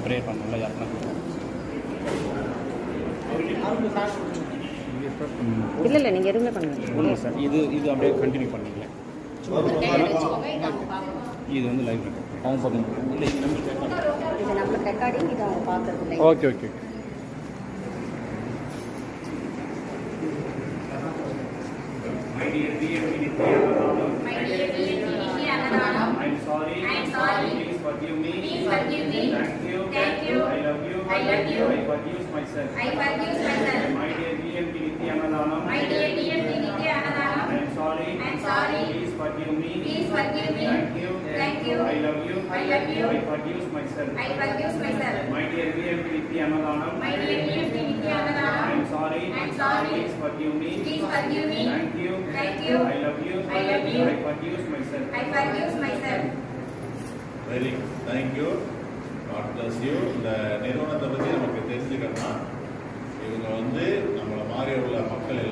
கொஞ்சம் ப்ரேயர் பண்ணல யாருன்னா இல்லை நீங்கள் எதுவுமே பண்ணுங்க. ஒன்றும் சார் இது அப்படியே கண்டினியூ பண்ணிக்கல. இது வந்து லைவ் அவங்க பார்க்கணும் இல்லை இது நம்மளுக்கு ரெக்கார்டிங் இது அவங்க பார்க்கறது. Okay okay I'm sorry. Please forgive me. Thank you. I love you. I forgive myself. My dear DMP Nithya Annadanam. I'm sorry. Please forgive me. Thank you. I love you. I forgive myself. My dear DMP Nithya Annadanam. I'm sorry. Please forgive me. Thank you. I love you. I forgive myself. Very thank you. God bless you. இந்த நிறுவனத்தை பற்றி நமக்கு தெரிஞ்சுக்கணும்னா இவங்க வந்து நம்மளை மாதிரி உள்ள மக்கள்